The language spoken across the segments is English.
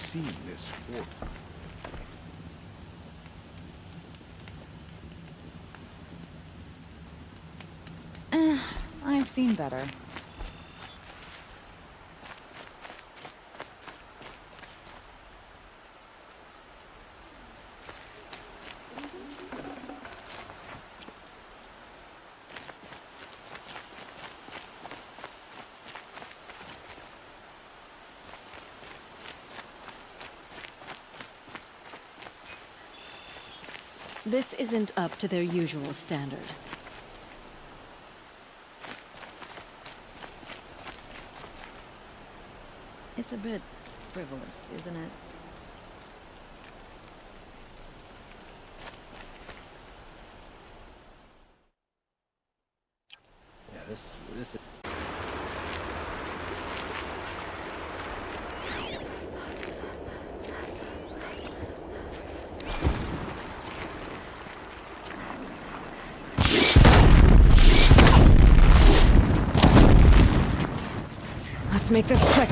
seen this fort. I've seen better. This isn't up to their usual standard. It's a bit frivolous, isn't it? Yeah, this is... Let's make this quick.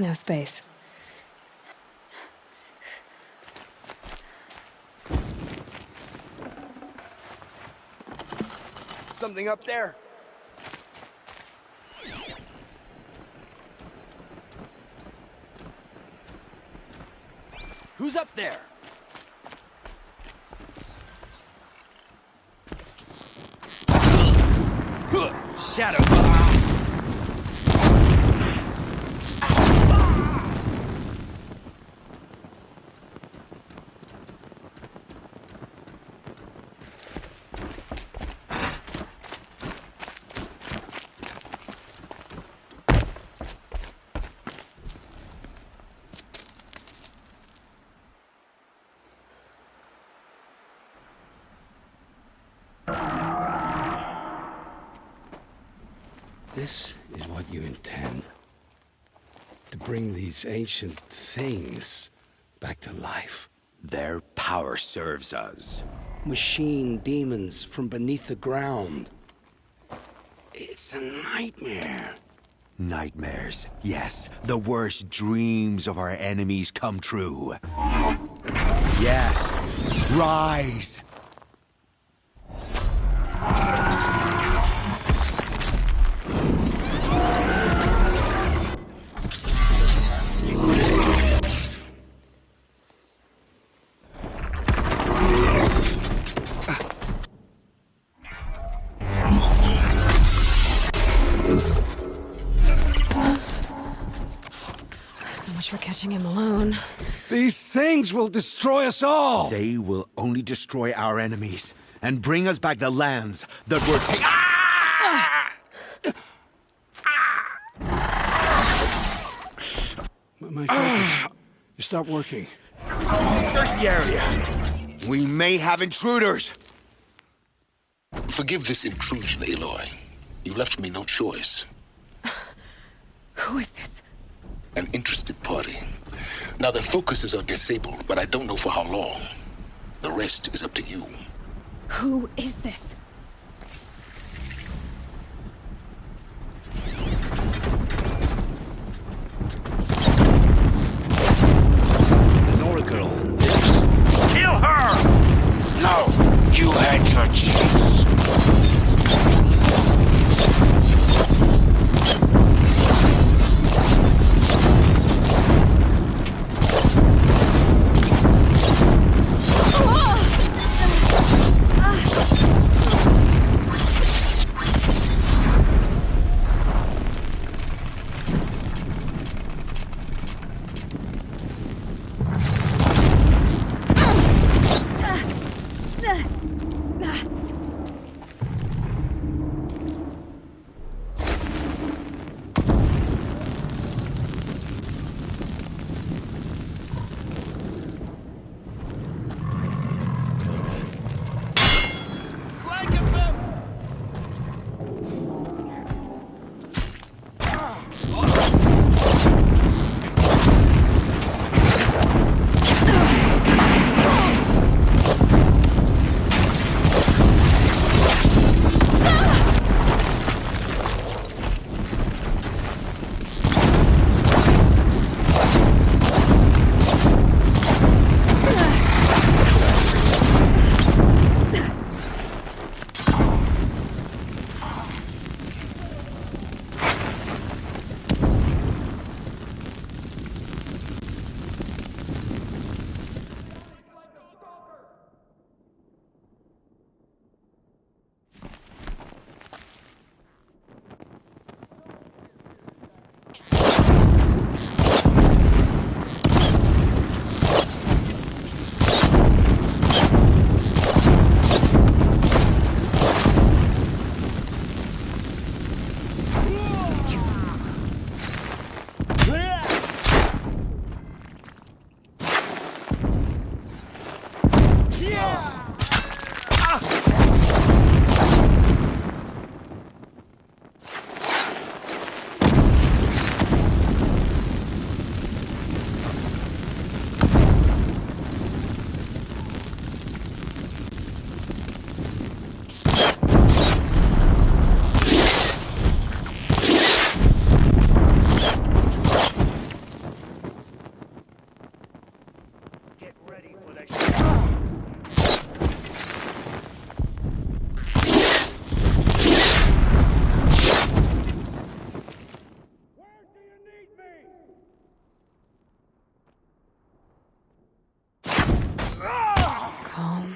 No space. Something up there? Who's up there? Shadow. This is what you intend. To bring these ancient things back to life. Their power serves us. Machine demons from beneath the ground. It's a nightmare. Nightmares. Yes, the worst dreams of our enemies come true. Yes, rise! much for catching him alone. These things will destroy us all! They will only destroy our enemies and bring us back the lands that were taken. My focus. You stopped working. Search the area. We may have intruders. Forgive this intrusion, Aloy. You left me no choice. Who is this? An interested party. Now, their focuses are disabled, but I don't know for how long. The rest is up to you. Who is this? Nora girl. Kill her! No! You had your chance. Calm.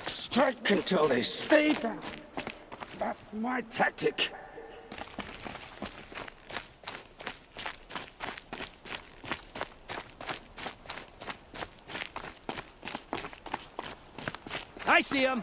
Strike until they stay down. That's my tactic. I see him.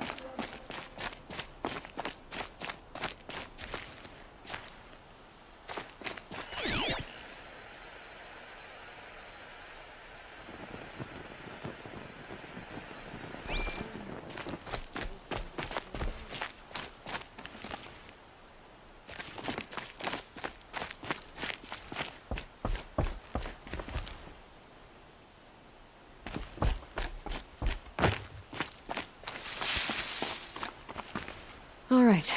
All right.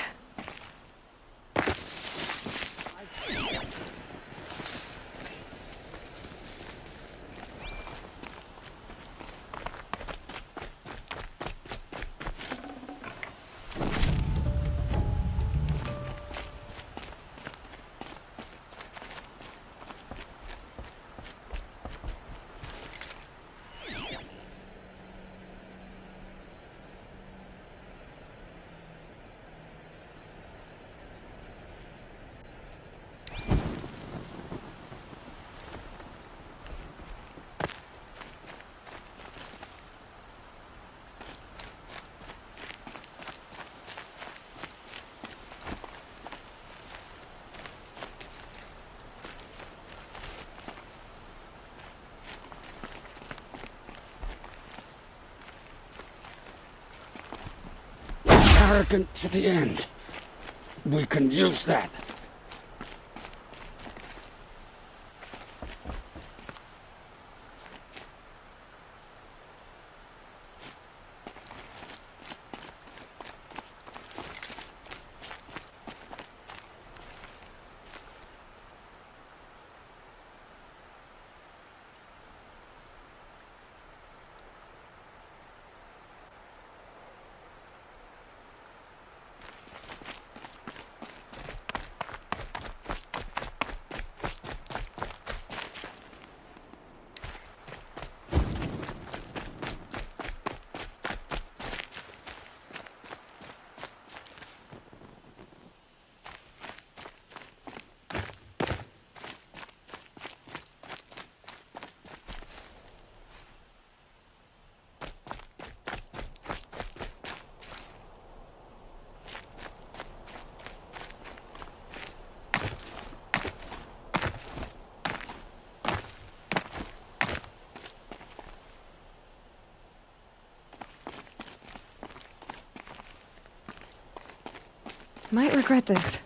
Arrogant to the end. We can use that. Might regret this.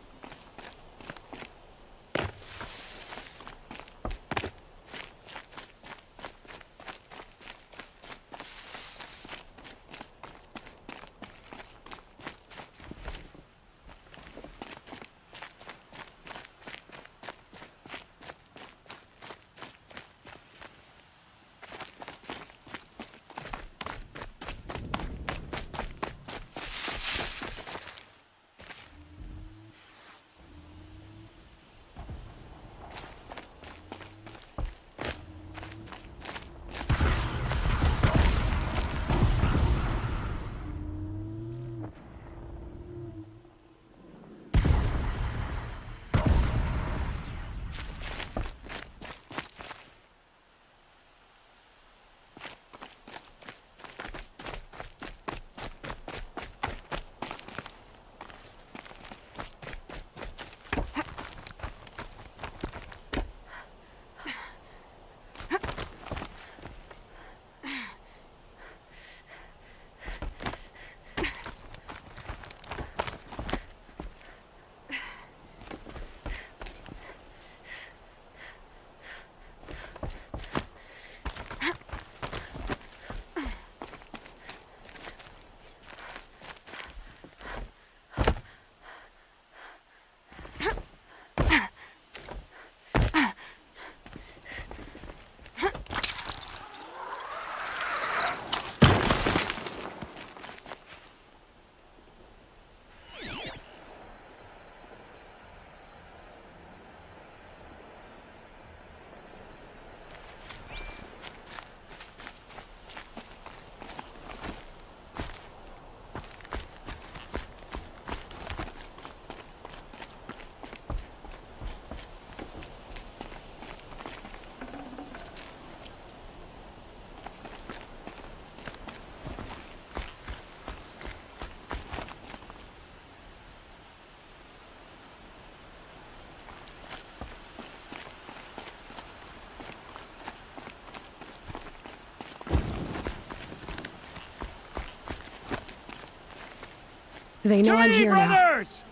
They know I'm here now. brothers!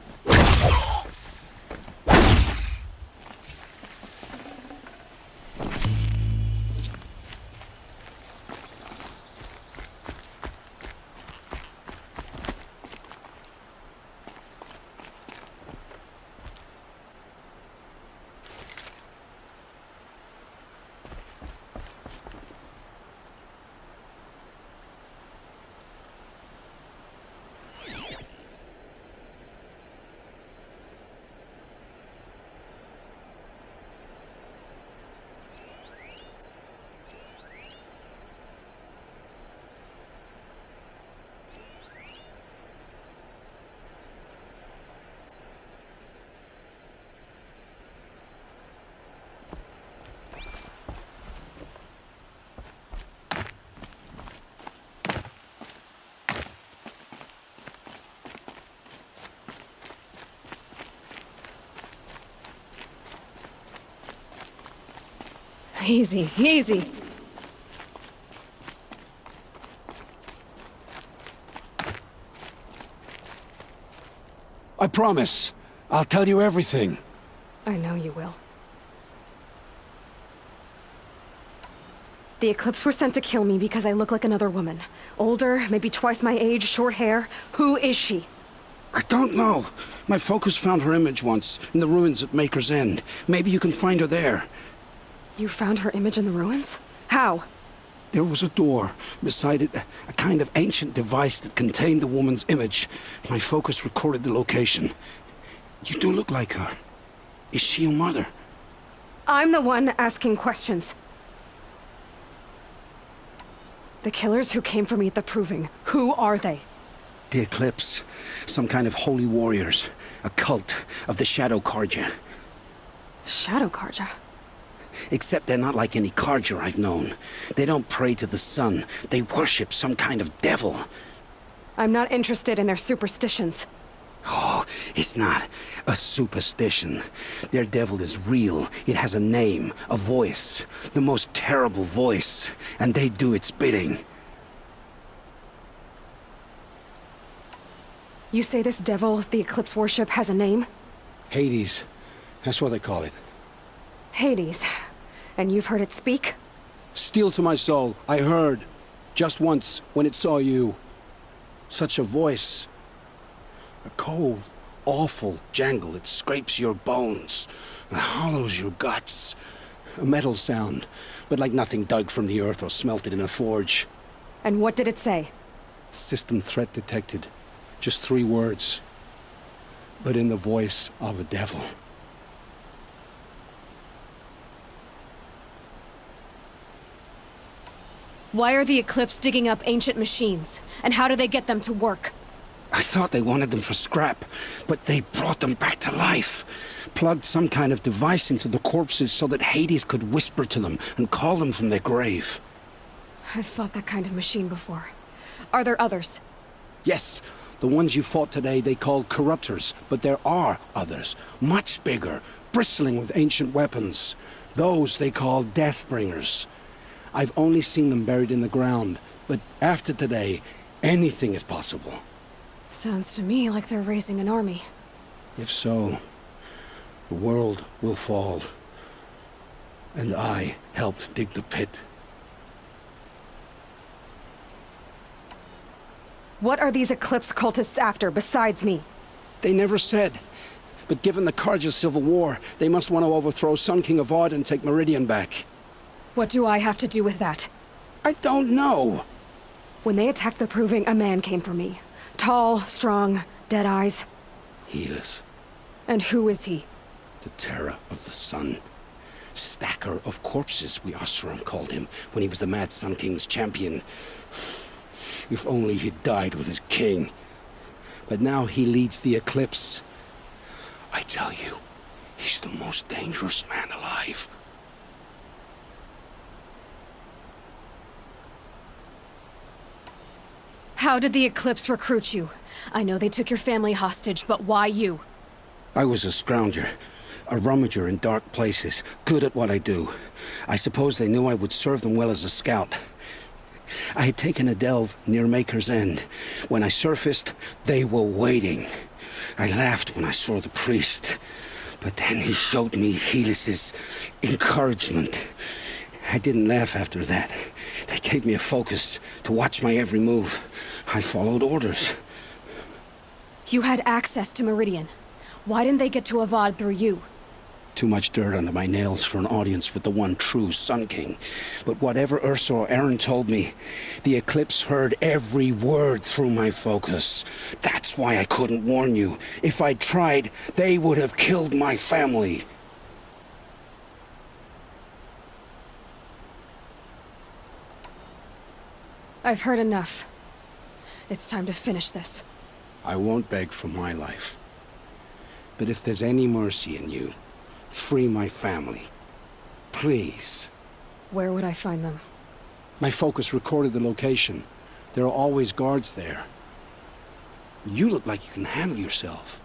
Easy, easy. I promise. I'll tell you everything. I know you will. The Eclipse were sent to kill me because I look like another woman. Older, maybe twice my age, short hair. Who is she? I don't know. My focus found her image once, in the ruins at Maker's End. Maybe you can find her there. You found her image in the ruins? How? There was a door. Beside it, a kind of ancient device that contained the woman's image. My focus recorded the location. You do look like her. Is she your mother? I'm the one asking questions. The killers who came for me at the Proving, who are they? The Eclipse. Some kind of holy warriors. A cult of the Shadow Carja. Shadow Carja? Except they're not like any Carja I've known. They don't pray to the sun. They worship some kind of devil. I'm not interested in their superstitions. Oh, it's not a superstition. Their devil is real. It has a name, a voice. The most terrible voice. And they do its bidding. You say this devil the Eclipse worship has a name? Hades. That's what they call it. Hades. And you've heard it speak? Steel to my soul, I heard. Just once, when it saw you. Such a voice. A cold, awful jangle. It scrapes your bones. It hollows your guts. A metal sound, but like nothing dug from the earth or smelted in a forge. And what did it say? System threat detected. Just 3 words. But in the voice of a devil. Why are the Eclipse digging up ancient machines? And how do they get them to work? I thought they wanted them for scrap, but they brought them back to life. Plugged some kind of device into the corpses so that Hades could whisper to them and call them from their grave. I've fought that kind of machine before. Are there others? Yes, the ones you fought today they called corruptors, but there are others, much bigger, bristling with ancient weapons. Those they call Deathbringers. I've only seen them buried in the ground, but after today, anything is possible. Sounds to me like they're raising an army. If so, the world will fall. And I helped dig the pit. What are these Eclipse cultists after, besides me? They never said. But given the Carja civil war, they must want to overthrow Sun King Avad and take Meridian back. What do I have to do with that? I don't know. When they attacked the Proving, a man came for me. Tall, strong, dead eyes. Healers. And who is he? The terror of the sun. Stacker of corpses, we Oseram called him, when he was the Mad Sun King's champion. If only he'd died with his king. But now he leads the Eclipse. I tell you, he's the most dangerous man alive. How did the Eclipse recruit you? I know they took your family hostage, but why you? I was a scrounger, a rummager in dark places, good at what I do. I suppose they knew I would serve them well as a scout. I had taken a delve near Maker's End. When I surfaced, they were waiting. I laughed when I saw the priest, but then he showed me Helis's encouragement. I didn't laugh after that. They gave me a focus to watch my every move. I followed orders. You had access to Meridian. Why didn't they get to Avad through you? Too much dirt under my nails for an audience with the one true Sun King. But whatever Ursa or Aaron told me, the Eclipse heard every word through my focus. That's why I couldn't warn you. If I'd tried, they would have killed my family. I've heard enough. It's time to finish this. I won't beg for my life. But if there's any mercy in you, free my family. Please. Where would I find them? My focus recorded the location. There are always guards there. You look like you can handle yourself.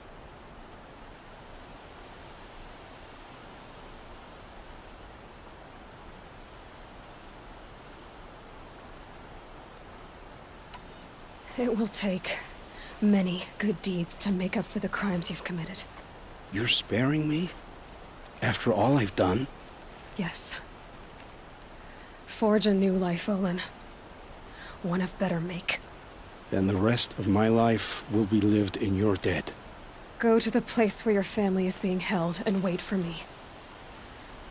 It will take many good deeds to make up for the crimes you've committed. You're sparing me? After all I've done? Yes. Forge a new life, Olin. One of better make. Then the rest of my life will be lived in your debt. Go to the place where your family is being held and wait for me.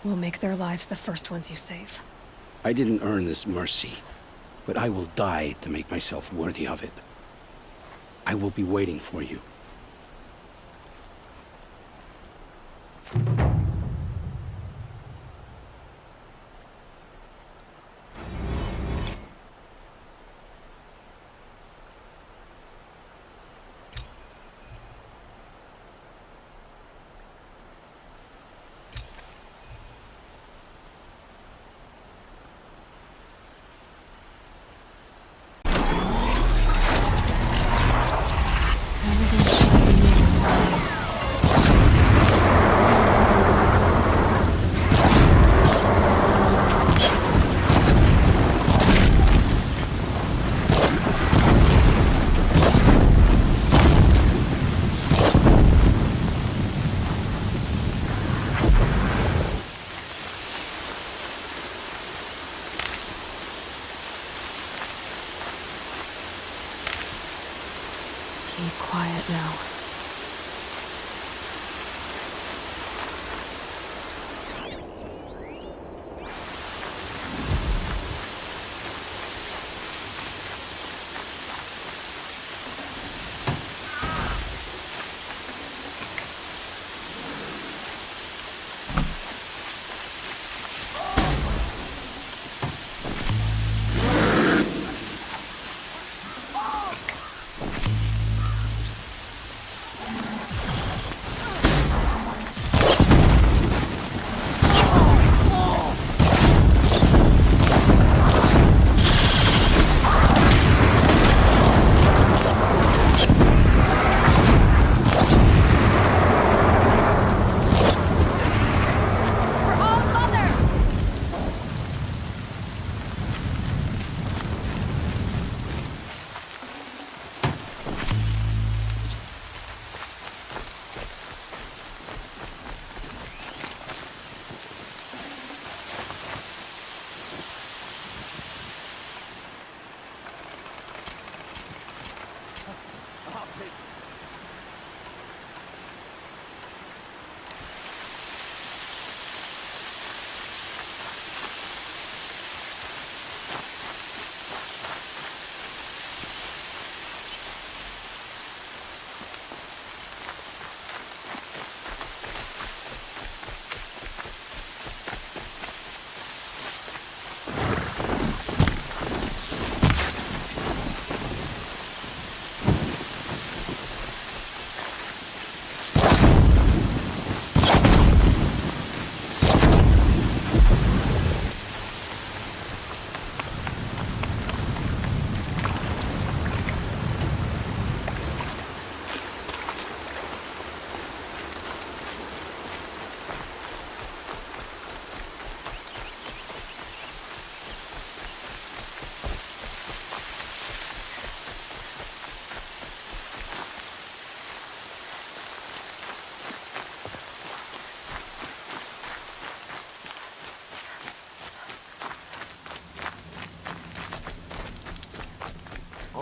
We'll make their lives the first ones you save. I didn't earn this mercy, but I will die to make myself worthy of it. I will be waiting for you. Keep quiet now.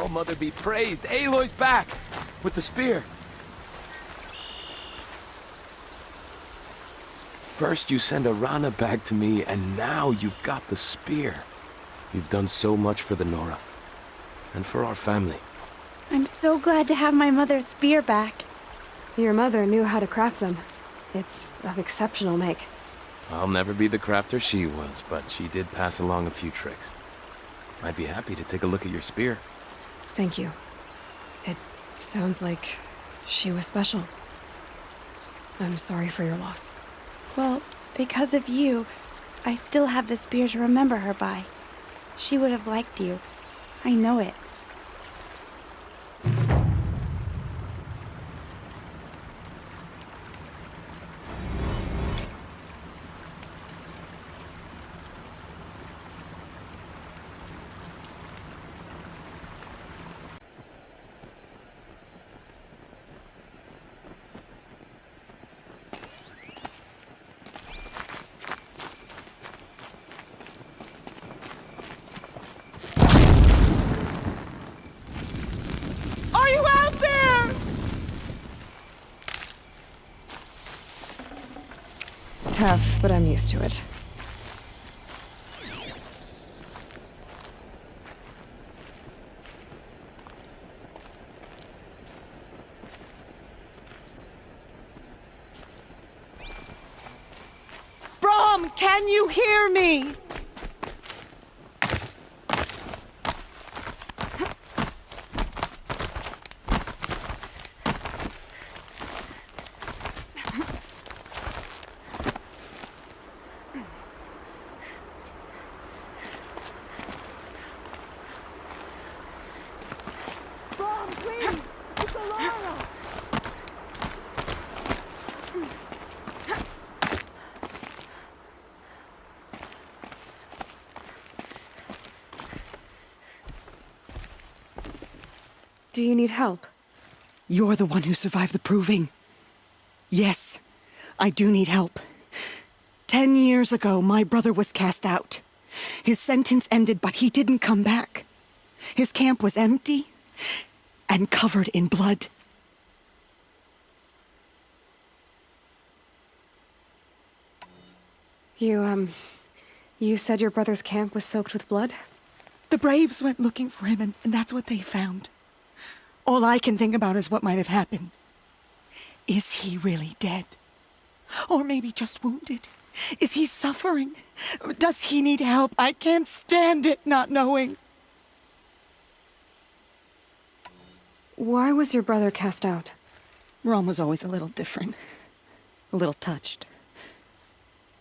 Oh, Mother be praised. Aloy's back! With the spear. First you send a Rana back to me, and now you've got the spear. You've done so much for the Nora. And for our family. I'm so glad to have my mother's spear back. Your mother knew how to craft them. It's of exceptional make. I'll never be the crafter she was, but she did pass along a few tricks. I'd be happy to take a look at your spear. Thank you. It sounds like she was special. I'm sorry for your loss. Well, because of you, I still have the spear to remember her by. She would have liked you. I know it. Are you out there? Tough, but I'm used to it. Brom, can you hear me? Brom, please! It's Aloy! Do you need help? You're the one who survived the proving. Yes, I do need help. 10 years ago, my brother was cast out. His sentence ended, but he didn't come back. His camp was empty and covered in blood. You said your brother's camp was soaked with blood? The Braves went looking for him, and that's what they found. All I can think about is what might have happened. Is he really dead? Or maybe just wounded? Is he suffering? Does he need help? I can't stand it not knowing. Why was your brother cast out? Rom was always a little different. A little touched.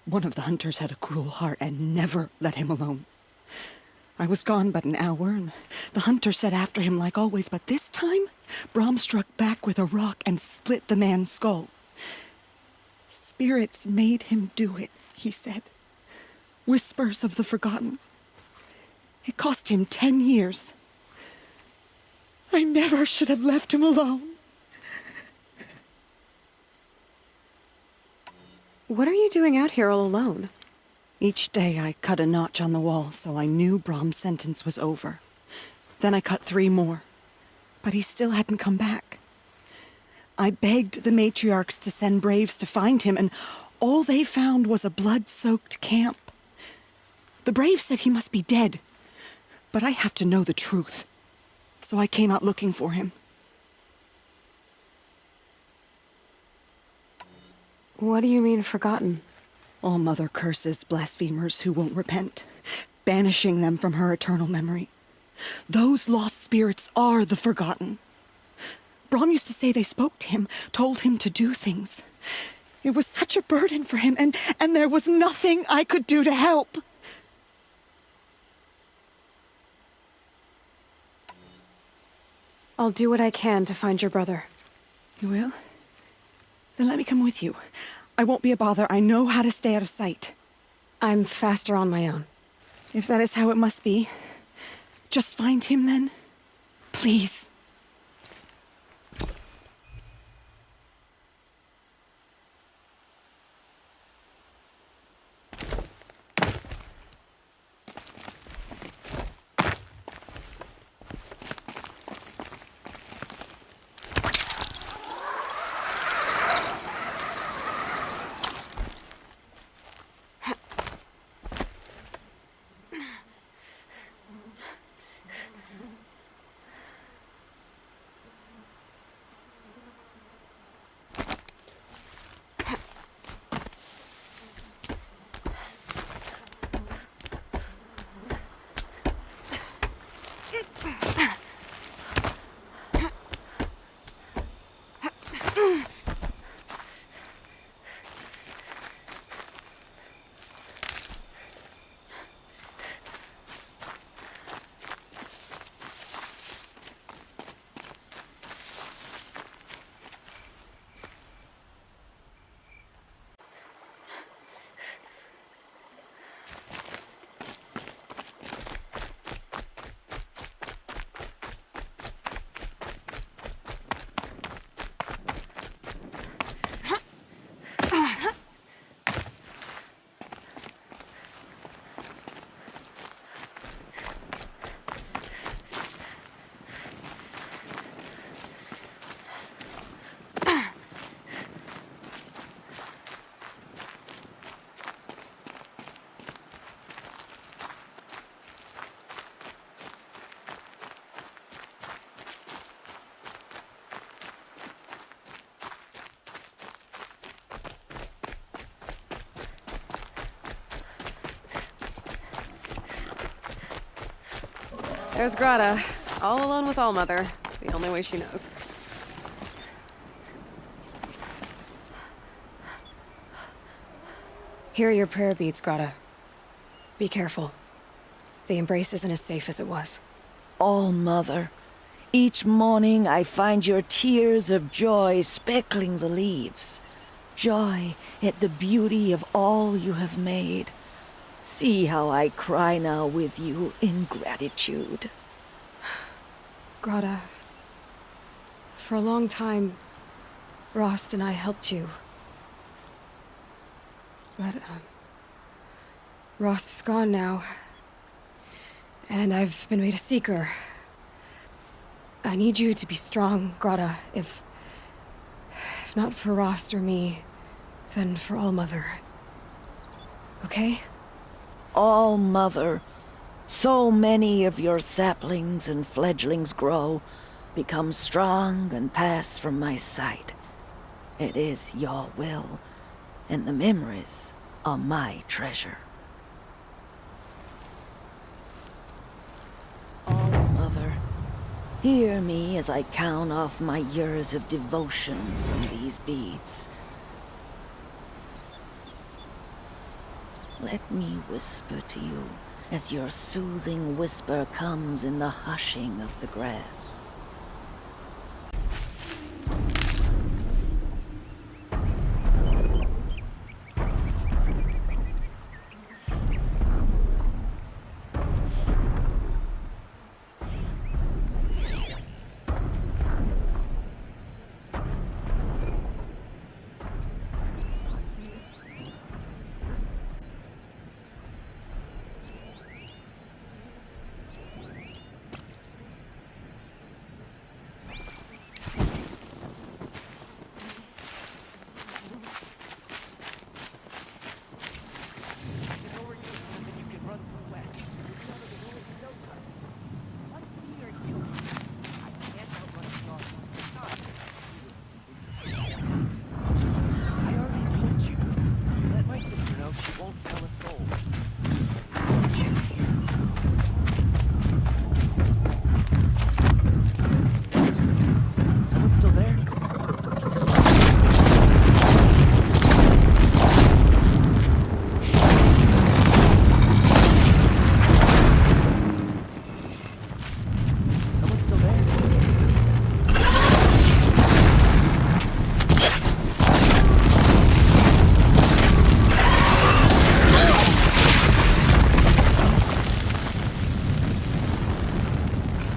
One of the hunters had a cruel heart and never let him alone. I was gone but an hour, and the hunter set after him like always, but this time, Brom struck back with a rock and split the man's skull. Spirits made him do it, he said. Whispers of the forgotten. It cost him 10 years. I never should have left him alone. What are you doing out here all alone? Each day I cut a notch on the wall, so I knew Brom's sentence was over. Then I cut 3 more, but he still hadn't come back. I begged the matriarchs to send braves to find him, and all they found was a blood-soaked camp. The braves said he must be dead, but I have to know the truth, so I came out looking for him. What do you mean, forgotten? All Mother curses blasphemers who won't repent, banishing them from her eternal memory. Those lost spirits are the forgotten. Brom used to say they spoke to him, told him to do things. It was such a burden for him, and there was nothing I could do to help. I'll do what I can to find your brother. You will? Then let me come with you. I won't be a bother. I know how to stay out of sight. I'm faster on my own. If that is how it must be, just find him then. Please. There's Grata, all alone with Allmother, the only way she knows. Here are your prayer beads, Grata. Be careful. The embrace isn't as safe as it was. All Mother, each morning I find your tears of joy speckling the leaves. Joy at the beauty of all you have made. See how I cry now with you in gratitude. Grata, for a long time, Rost and I helped you. But, Rost is gone now. And I've been made a seeker. I need you to be strong, Grata. If not for Rost or me, then for Allmother. Okay? All Mother, so many of your saplings and fledglings grow, become strong and pass from my sight. It is your will, and the memories are my treasure. All Mother, hear me as I count off my years of devotion from these beads. Let me whisper to you as your soothing whisper comes in the hushing of the grass.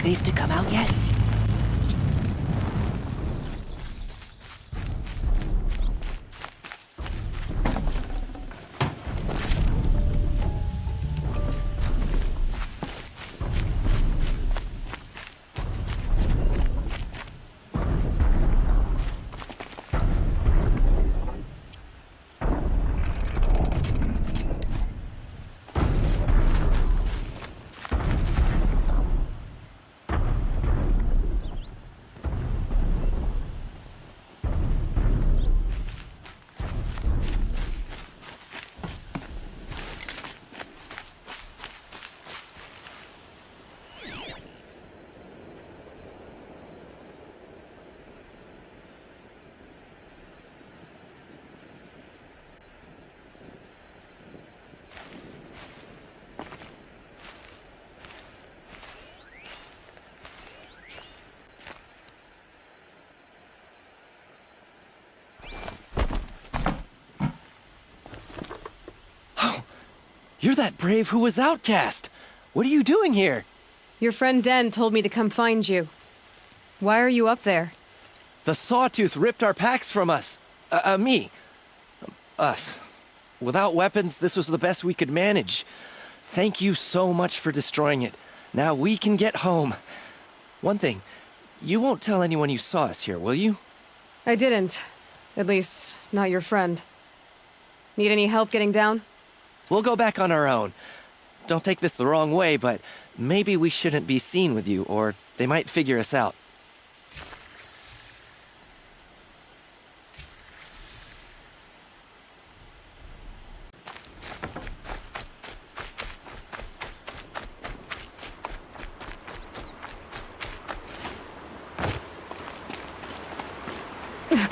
Safe to come out yet? You're that brave who was outcast! What are you doing here? Your friend Den told me to come find you. Why are you up there? The Sawtooth ripped our packs from us. Me. Us. Without weapons, this was the best we could manage. Thank you so much for destroying it. Now we can get home. One thing, you won't tell anyone you saw us here, will you? I didn't. At least, not your friend. Need any help getting down? We'll go back on our own. Don't take this the wrong way, but maybe we shouldn't be seen with you, or they might figure us out.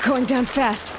Going down fast.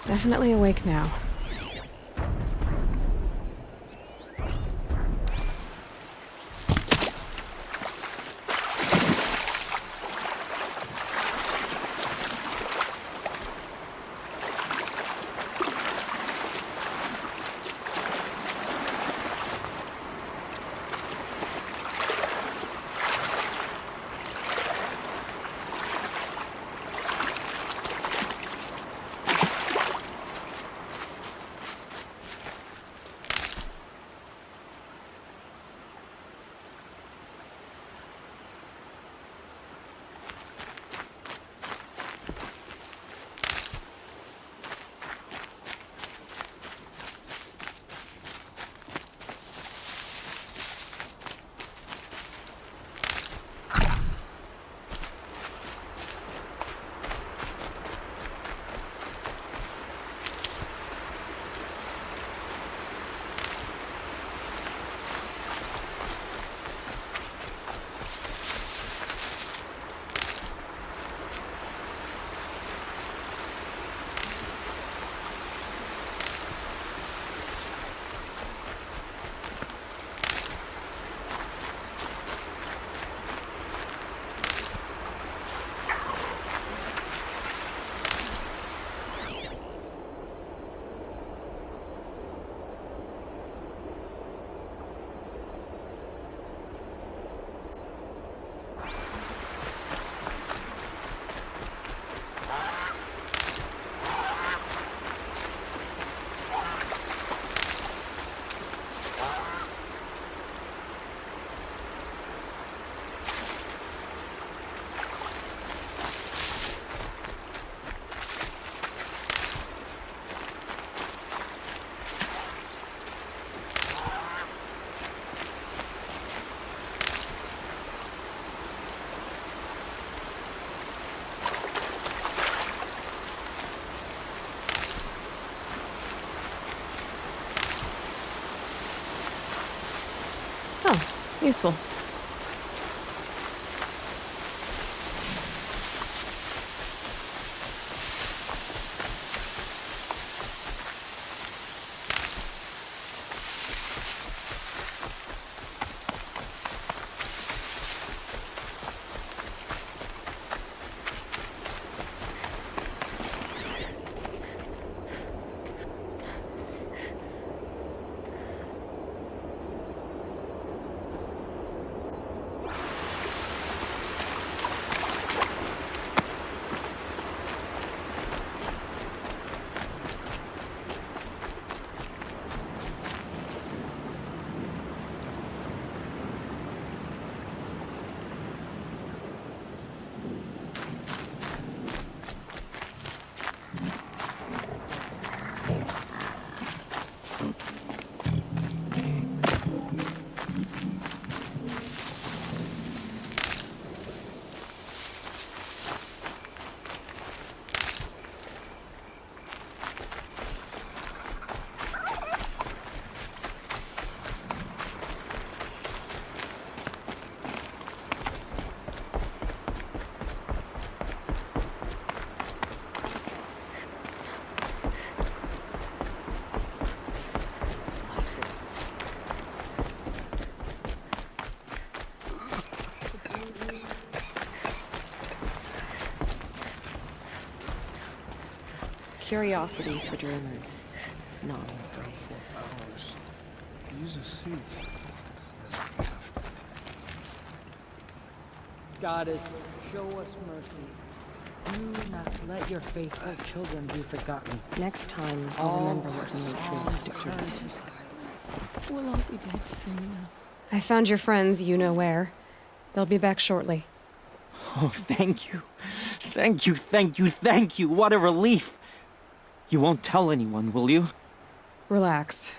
Definitely awake now. Useful. Curiosities for dreamers, not for braves. Use a suit. Goddess, show us mercy. Do not let your faithful children be forgotten. Next time, I'll remember what the matriarchs decreed. We'll all be dead soon. I found your friends, you know where. They'll be back shortly. Oh, thank you. Thank you, thank you, thank you. What a relief. You won't tell anyone, will you? Relax.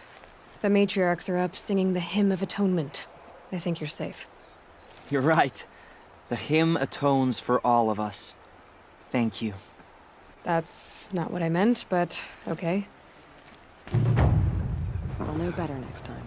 The matriarchs are up singing the Hymn of Atonement. I think you're safe. You're right. The hymn atones for all of us. Thank you. That's not what I meant, but okay. I'll know better next time.